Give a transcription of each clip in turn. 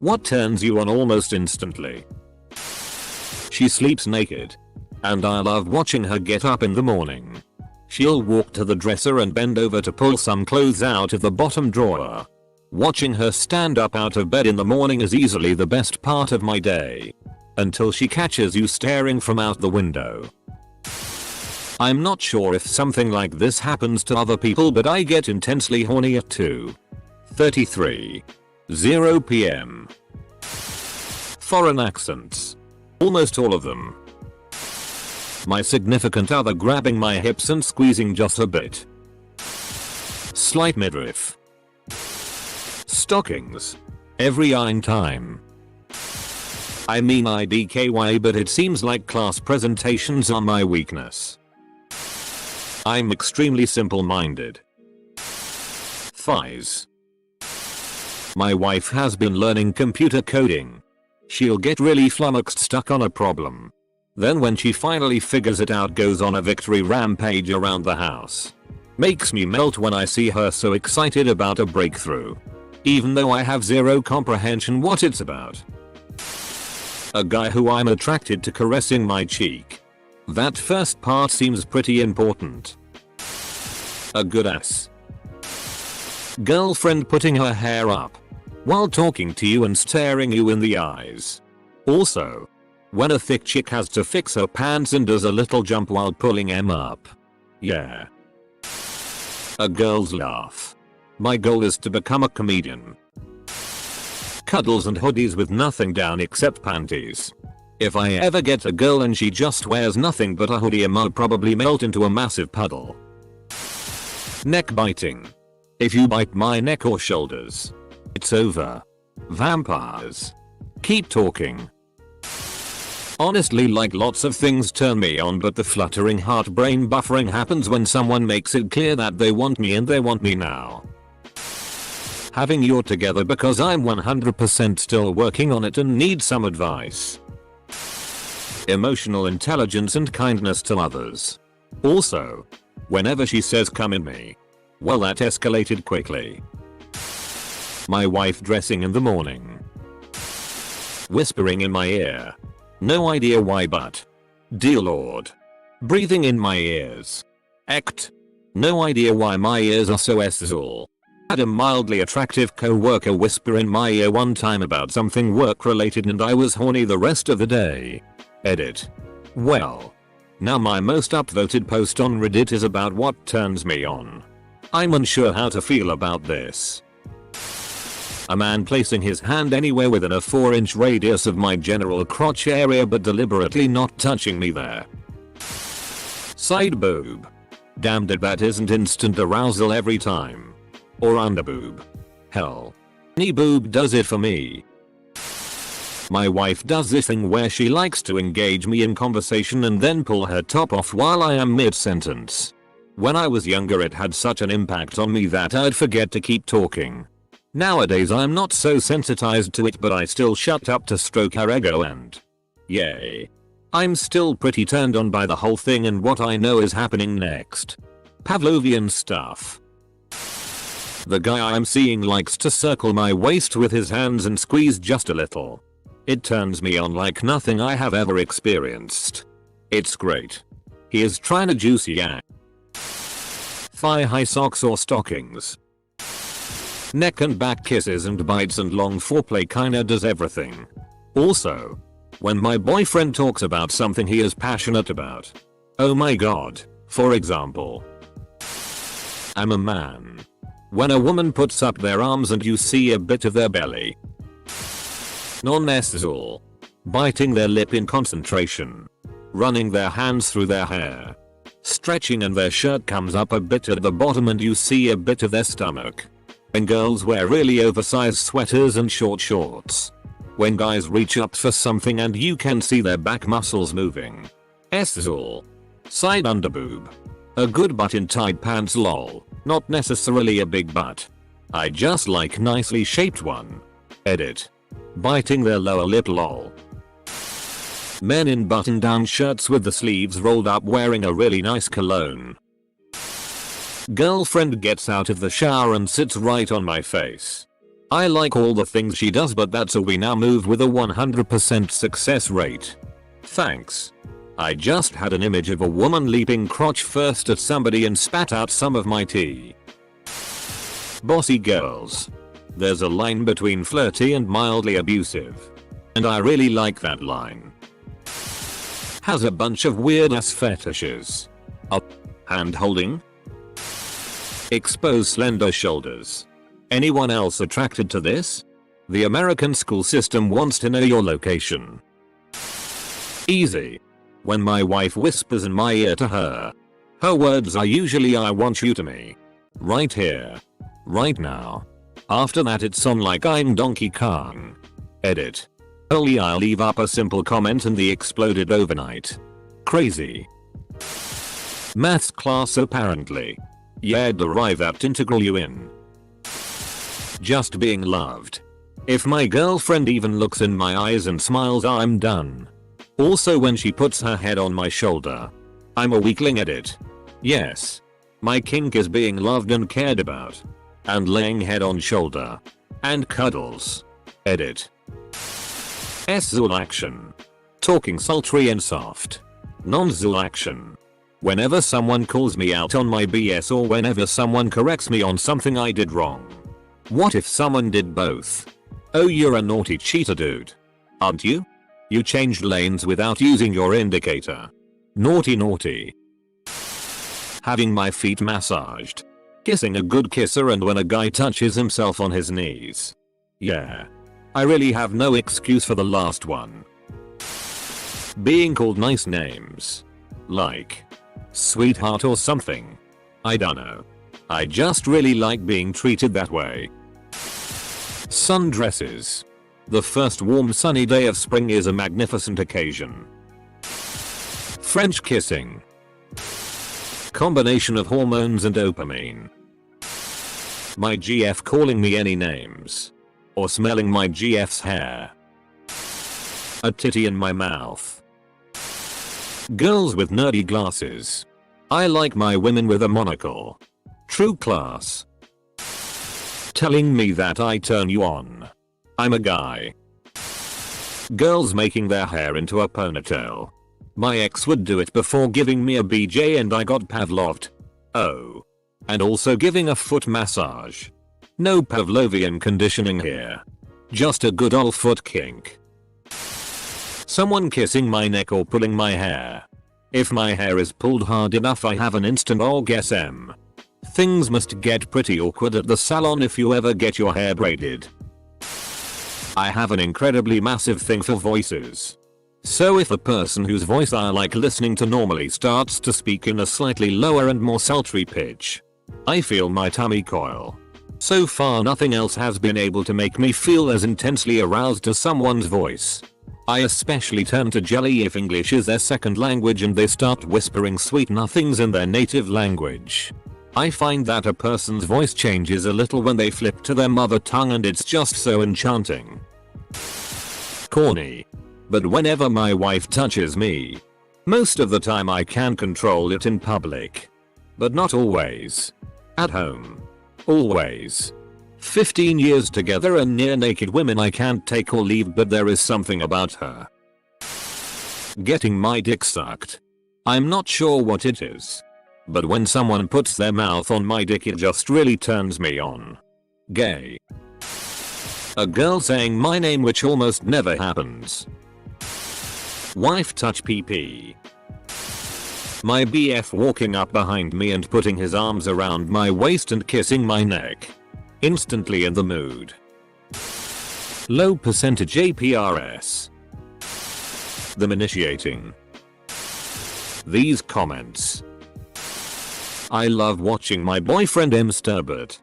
What turns you on almost instantly? She sleeps naked. And I love watching her get up in the morning. She'll walk to the dresser and bend over to pull some clothes out of the bottom drawer. Watching her stand up out of bed in the morning is easily the best part of my day. Until she catches you staring from out the window. I'm not sure if something like this happens to other people, but I get intensely horny at 2:33 p.m. Foreign accents. Almost all of them. My significant other grabbing my hips and squeezing just a bit. Slight midriff. Stockings. Every time. I mean IDKY, but it seems like class presentations are my weakness. I'm extremely simple-minded. Thighs. My wife has been learning computer coding. She'll get really flummoxed stuck on a problem. Then when she finally figures it out, goes on a victory rampage around the house. Makes me melt when I see her so excited about a breakthrough. Even though I have zero comprehension what it's about. A guy who I'm attracted to caressing my cheek. That first part seems pretty important. A good ass. Girlfriend putting her hair up while talking to you and staring you in the eyes. Also, when a thick chick has to fix her pants and does a little jump while pulling them up. Yeah. A girl's laugh. My goal is to become a comedian. Cuddles and hoodies with nothing down except panties. If I ever get a girl and she just wears nothing but a hoodie, I'll probably melt into a massive puddle. Neck biting. If you bite my neck or shoulders, it's over. Vampires. Keep talking. Honestly, like lots of things turn me on, but the fluttering heart brain buffering happens when someone makes it clear that they want me and they want me now. Having you together because I'm 100% still working on it and need some advice. Emotional intelligence and kindness to others. Also, whenever she says come in me, well, that escalated quickly. My wife dressing in the morning. Whispering in my ear. No idea why, but dear Lord. Breathing in my ears. Act. No idea why my ears are so sessile. Had a mildly attractive co-worker whisper in my ear one time about something work related and I was horny the rest of the day. Edit. Well, now my most upvoted post on Reddit is about what turns me on. I'm unsure how to feel about this. A man placing his hand anywhere within a 4-inch radius of my general crotch area but deliberately not touching me there. Side boob. Damned if that isn't instant arousal every time. Or under boob. Hell. Knee boob does it for me. My wife does this thing where she likes to engage me in conversation and then pull her top off while I am mid-sentence. When I was younger it had such an impact on me that I'd forget to keep talking. Nowadays I'm not so sensitized to it, but I still shut up to stroke her ego and yay. I'm still pretty turned on by the whole thing and what I know is happening next. Pavlovian stuff. The guy I'm seeing likes to circle my waist with his hands and squeeze just a little. It turns me on like nothing I have ever experienced. It's great. He is trying to juicy yak. Thigh high socks or stockings. Neck and back kisses and bites and long foreplay kinda does everything. Also, when my boyfriend talks about something he is passionate about. Oh my god, for example. I'm a man. When a woman puts up their arms and you see a bit of their belly. Non-necessal. Biting their lip in concentration. Running their hands through their hair. Stretching and their shirt comes up a bit at the bottom and you see a bit of their stomach. When girls wear really oversized sweaters and short shorts. When guys reach up for something and you can see their back muscles moving. Sessile. Side underboob. A good butt in tight pants lol. Not necessarily a big butt. I just like nicely shaped one. Edit. Biting their lower lip lol. Men in button down shirts with the sleeves rolled up wearing a really nice cologne. Girlfriend gets out of the shower and sits right on my face. I like all the things she does, but that's a we now moved with a 100% success rate. Thanks. I just had an image of a woman leaping crotch first at somebody and spat out some of my tea. Bossy girls. There's a line between flirty and mildly abusive. And I really like that line. Has a bunch of weird ass fetishes. Hand holding. Expose slender shoulders. Anyone else attracted to this? The American school system wants to know your location. Easy. When my wife whispers in my ear to her. Her words are usually I want you to me. Right here. Right now. After that it's on like I'm Donkey Kong. Edit. Only I'll leave up a simple comment and the exploded overnight. Crazy. Maths class apparently. Yeah, derive that integral you in. Just being loved. If my girlfriend even looks in my eyes and smiles, I'm done. Also when she puts her head on my shoulder. I'm a weakling. Edit. Yes. My kink is being loved and cared about. And laying head on shoulder. And cuddles. Edit. S-Zul action. Talking sultry and soft. Non-Zul action. Whenever someone calls me out on my BS or whenever someone corrects me on something I did wrong. What if someone did both? Oh, you're a naughty cheater dude. Aren't you? You changed lanes without using your indicator. Naughty naughty. Having my feet massaged. Kissing a good kisser and when a guy touches himself on his knees. Yeah. I really have no excuse for the last one. Being called nice names. Like. Sweetheart or something. I don't know. I just really like being treated that way. Sundresses. The first warm sunny day of spring is a magnificent occasion. French kissing. Combination of hormones and dopamine. My GF calling me any names. Or smelling my GF's hair. A titty in my mouth. Girls with nerdy glasses. I like my women with a monocle. True class. Telling me that I turn you on. I'm a guy. Girls making their hair into a ponytail. My ex would do it before giving me a BJ and I got Pavloved. Oh. And also giving a foot massage. No Pavlovian conditioning here. Just a good old foot kink. Someone kissing my neck or pulling my hair. If my hair is pulled hard enough I have an instant orgasm. Things must get pretty awkward at the salon if you ever get your hair braided. I have an incredibly massive thing for voices. So if a person whose voice I like listening to normally starts to speak in a slightly lower and more sultry pitch, I feel my tummy coil. So far nothing else has been able to make me feel as intensely aroused to someone's voice. I especially turn to jelly if English is their second language and they start whispering sweet nothings in their native language. I find that a person's voice changes a little when they flip to their mother tongue and it's just so enchanting. Corny. But whenever my wife touches me, most of the time I can control it in public. But not always. At home. Always. 15 years together and near naked women I can't take or leave, but there is something about her. Getting my dick sucked. I'm not sure what it is. But when someone puts their mouth on my dick it just really turns me on. Gay. A girl saying my name, which almost never happens. Wife touch PP. My BF walking up behind me and putting his arms around my waist and kissing my neck. Instantly in the mood. Low percentage APRS. Them initiating. These comments. I love watching my boyfriend masturbate.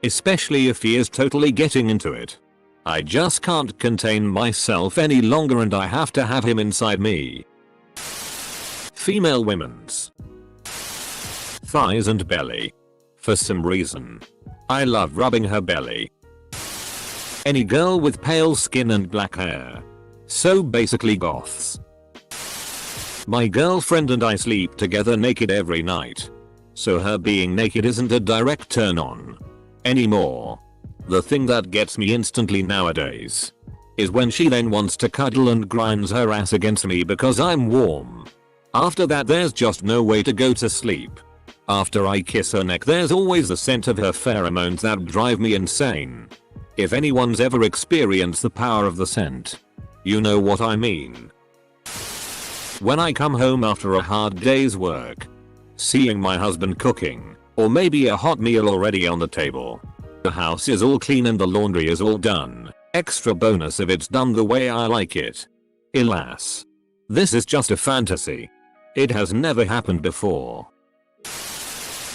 Especially if he is totally getting into it. I just can't contain myself any longer and I have to have him inside me. Female women's. Thighs and belly. For some reason. I love rubbing her belly. Any girl with pale skin and black hair. So basically goths. My girlfriend and I sleep together naked every night. So her being naked isn't a direct turn on. Anymore. The thing that gets me instantly nowadays is when she then wants to cuddle and grinds her ass against me because I'm warm. After that there's just no way to go to sleep. After I kiss her neck there's always the scent of her pheromones that drive me insane. If anyone's ever experienced the power of the scent, you know what I mean. When I come home after a hard day's work, seeing my husband cooking, or maybe a hot meal already on the table. The house is all clean and the laundry is all done. Extra bonus if it's done the way I like it. Alas, this is just a fantasy. It has never happened before.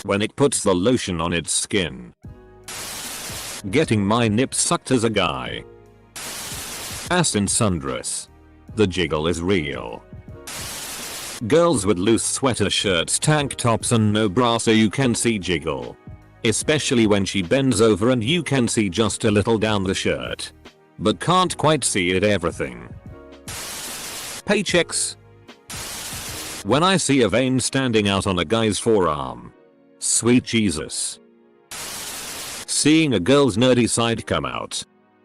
When it puts the lotion on its skin. Getting my nips sucked as a guy. Ass in sundress. The jiggle is real. Girls with loose sweater shirts, tank tops and no bra so you can see jiggle. Especially when she bends over and you can see just a little down the shirt. But can't quite see it everything. Paychecks. When I see a vein standing out on a guy's forearm. Sweet Jesus. Seeing a girl's nerdy side come out.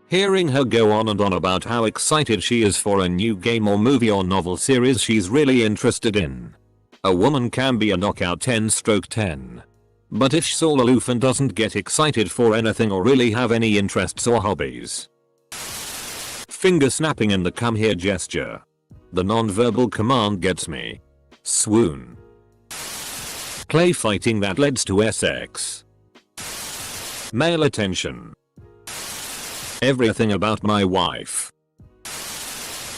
Hearing her go on and on about how excited she is for a new game or movie or novel series she's really interested in. A woman can be a knockout 10/10. But if she's all aloof and doesn't get excited for anything or really have any interests or hobbies. Finger snapping in the come here gesture. The non-verbal command gets me. Swoon. Play fighting that leads to sex. Male attention. Everything about my wife.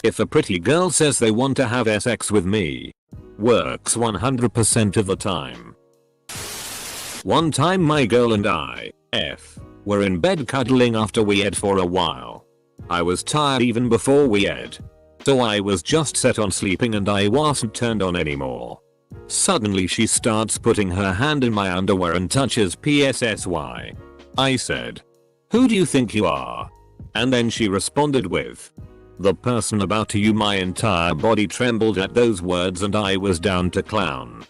If a pretty girl says they want to have sex with me, works 100% of the time. One time my girl and I, were in bed cuddling after we ate for a while. I was tired even before we ate. So I was just set on sleeping and I wasn't turned on anymore. Suddenly she starts putting her hand in my underwear and touches PSSY. I said, "Who do you think you are?" And then she responded with, "The person about to you." My entire body trembled at those words and I was down to clown.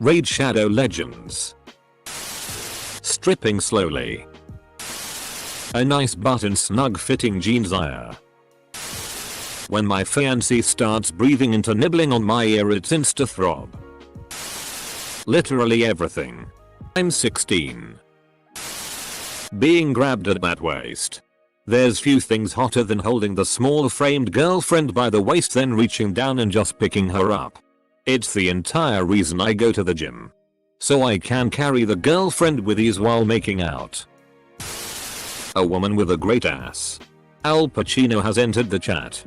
Raid Shadow Legends. Stripping slowly. A nice button snug fitting jeans ire. When my fiancé starts breathing into nibbling on my ear it's insta throb. Literally everything. I'm 16. Being grabbed at that waist. There's few things hotter than holding the small framed girlfriend by the waist then reaching down and just picking her up. It's the entire reason I go to the gym. So I can carry the girlfriend with ease while making out. A woman with a great ass. Al Pacino has entered the chat.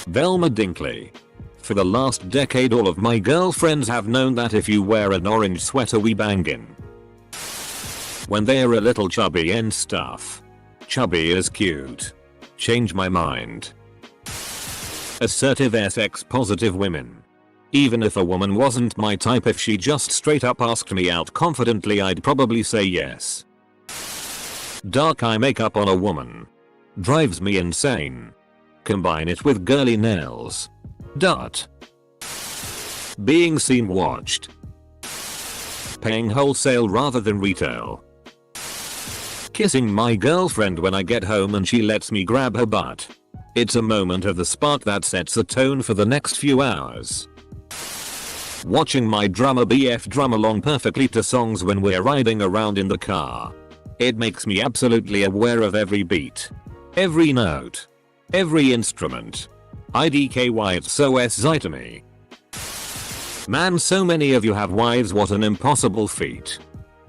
Velma Dinkley. For the last decade all of my girlfriends have known that if you wear an orange sweater we bangin'. When they're a little chubby and stuff. Chubby is cute. Change my mind. Assertive sex positive women. Even if a woman wasn't my type, if she just straight up asked me out confidently I'd probably say yes. Dark eye makeup on a woman. Drives me insane. Combine it with girly nails. Dot. Being seen watched. Paying wholesale rather than retail. Kissing my girlfriend when I get home and she lets me grab her butt. It's a moment of the spark that sets the tone for the next few hours. Watching my drummer BF drum along perfectly to songs when we're riding around in the car. It makes me absolutely aware of every beat. Every note. Every instrument. IDKY it's so SI to me. Man, so many of you have wives, what an impossible feat.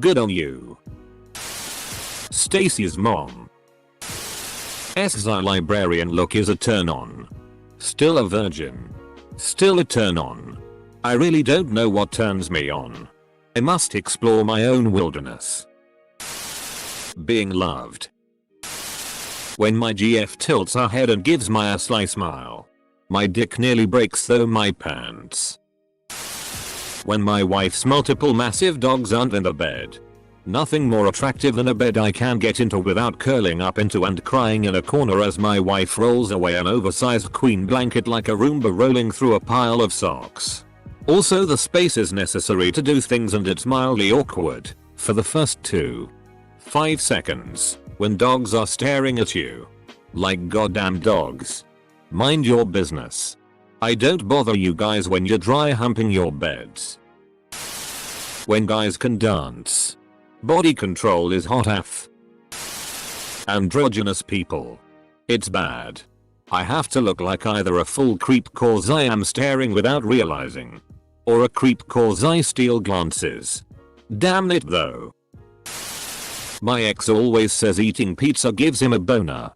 Good on you. Stacy's mom. SI librarian look is a turn on. Still a virgin. Still a turn on. I really don't know what turns me on. I must explore my own wilderness. Being loved. When my GF tilts her head and gives my a sly smile. My dick nearly breaks through my pants. When my wife's multiple massive dogs aren't in the bed. Nothing more attractive than a bed I can get into without curling up into and crying in a corner as my wife rolls away an oversized queen blanket like a Roomba rolling through a pile of socks. Also the space is necessary to do things and it's mildly awkward for the first 2, 5 seconds when dogs are staring at you. Like goddamn dogs. Mind your business. I don't bother you guys when you're dry humping your beds. When guys can dance. Body control is hot AF. Androgynous people. It's bad. I have to look like either a full creep cause I am staring without realizing. Or a creep cause I steal glances. Damn it though. My ex always says eating pizza gives him a boner.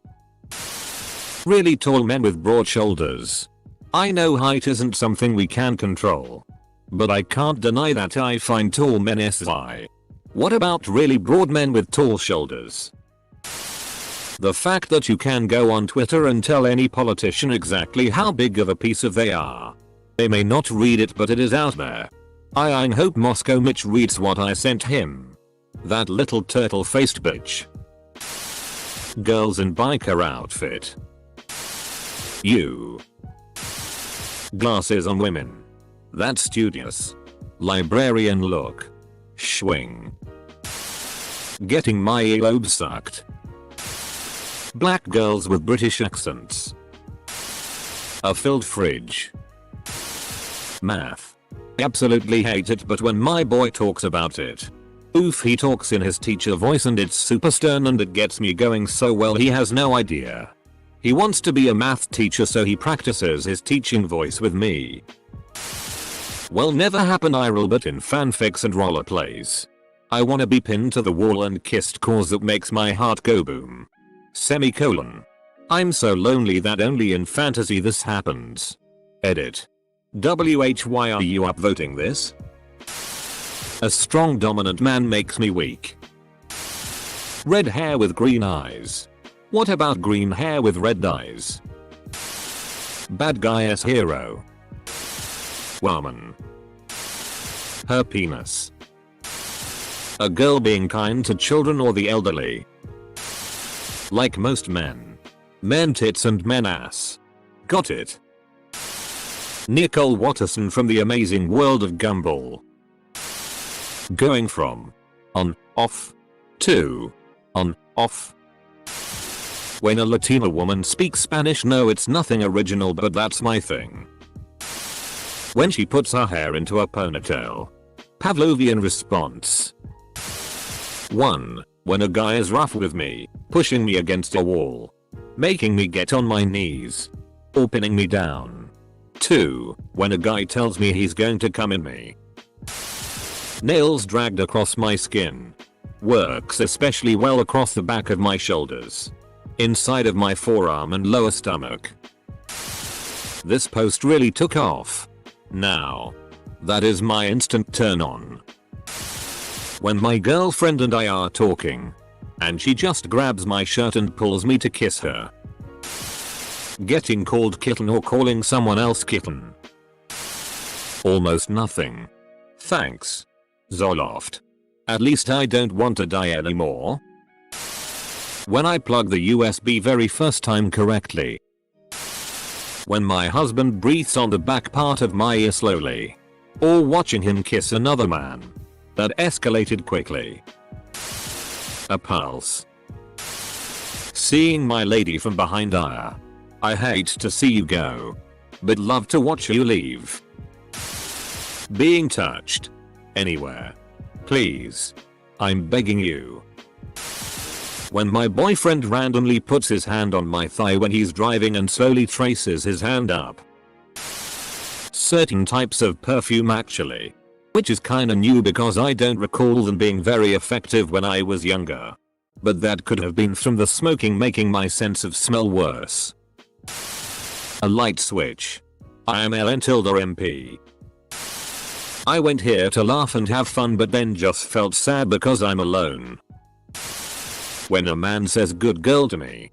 Really tall men with broad shoulders. I know height isn't something we can control. But I can't deny that I find tall men SI. What about really broad men with tall shoulders? The fact that you can go on Twitter and tell any politician exactly how big of a piece of they are. They may not read it but it is out there. I hope Moscow Mitch reads what I sent him. That little turtle-faced bitch. Girls in biker outfit. You. Glasses on women. That's studious. Librarian look. Schwing. Getting my earlobe sucked. Black girls with British accents. A filled fridge. Math. Absolutely hate it but when my boy talks about it. Oof, he talks in his teacher voice and it's super stern and it gets me going so well he has no idea. He wants to be a math teacher so he practices his teaching voice with me. Well, never happened IRL but in fanfics and roller plays. I wanna be pinned to the wall and kissed cause that makes my heart go boom. Semicolon. I'm so lonely that only in fantasy this happens. Edit. WHY are you upvoting this? A strong dominant man makes me weak. Red hair with green eyes. What about green hair with red eyes? Bad guy as hero. Woman. Her penis. A girl being kind to children or the elderly. Like most men. Men tits and men ass. Got it. Nicole Watterson from the amazing world of Gumball. Going from on, off to on, off. When a Latina woman speaks Spanish, no, it's nothing original but that's my thing. When she puts her hair into a ponytail. Pavlovian response. 1. When a guy is rough with me, pushing me against a wall. Making me get on my knees. Or pinning me down. 2. When a guy tells me he's going to come in me. Nails dragged across my skin. Works especially well across the back of my shoulders. Inside of my forearm and lower stomach. This post really took off. Now. That is my instant turn on. When my girlfriend and I are talking. And she just grabs my shirt and pulls me to kiss her. Getting called kitten or calling someone else kitten. Almost nothing. Thanks. Zoloft. At least I don't want to die anymore. When I plug the USB very first time correctly. When my husband breathes on the back part of my ear slowly. Or watching him kiss another man. That escalated quickly. A pulse. Seeing my lady from behind ire. I hate to see you go. But love to watch you leave. Being touched. Anywhere. Please. I'm begging you. When my boyfriend randomly puts his hand on my thigh when he's driving and slowly traces his hand up. Certain types of perfume actually. Which is kinda new because I don't recall them being very effective when I was younger. But that could have been from the smoking making my sense of smell worse. A light switch. I am Ellen Tilda MP. I went here to laugh and have fun but then just felt sad because I'm alone. When a man says good girl to me.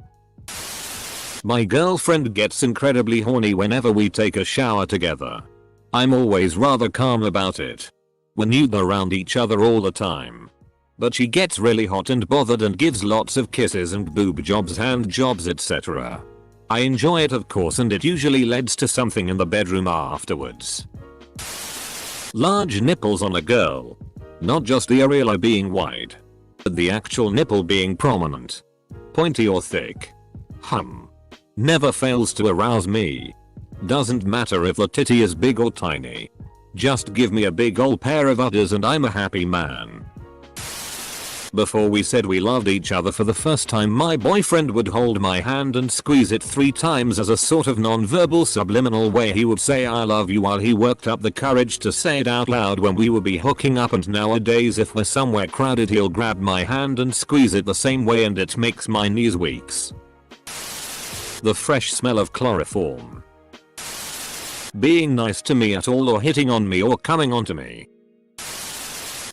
My girlfriend gets incredibly horny whenever we take a shower together. I'm always rather calm about it. We nude around each other all the time. But she gets really hot and bothered and gives lots of kisses and boob jobs, hand jobs, etc. I enjoy it of course and it usually leads to something in the bedroom afterwards. Large nipples on a girl. Not just the areola being wide. But the actual nipple being prominent, pointy or thick, never fails to arouse me. Doesn't matter if the titty is big or tiny. Just give me a big ol' pair of udders and I'm a happy man. Before we said we loved each other for the first time, my boyfriend would hold my hand and squeeze it 3 times as a sort of non-verbal subliminal way he would say I love you while he worked up the courage to say it out loud when we would be hooking up, and nowadays if we're somewhere crowded he'll grab my hand and squeeze it the same way and it makes my knees weak. The fresh smell of chloroform. Being nice to me at all or hitting on me or coming onto me.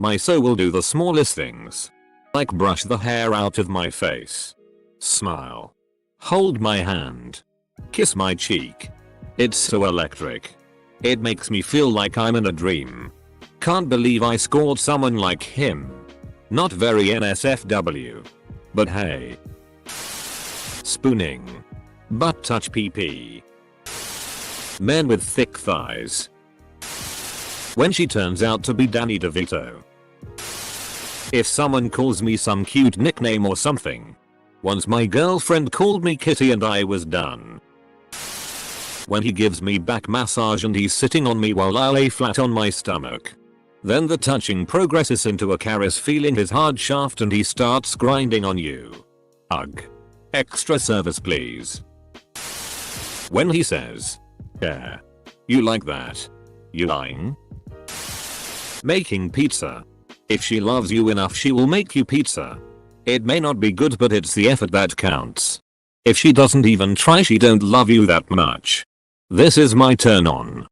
My so will do the smallest things. Like brush the hair out of my face. Smile. Hold my hand. Kiss my cheek. It's so electric. It makes me feel like I'm in a dream. Can't believe I scored someone like him. Not very NSFW. But hey. Spooning. Butt touch PP. Men with thick thighs. When she turns out to be Danny DeVito. If someone calls me some cute nickname or something. Once my girlfriend called me Kitty and I was done. When he gives me back massage and he's sitting on me while I lay flat on my stomach. Then the touching progresses into a caress, feeling his hard shaft and he starts grinding on you. Ugh. Extra service please. When he says, yeah. You like that? You lying? Making pizza. If she loves you enough she will make you pizza. It may not be good but it's the effort that counts. If she doesn't even try she don't love you that much. This is my turn on.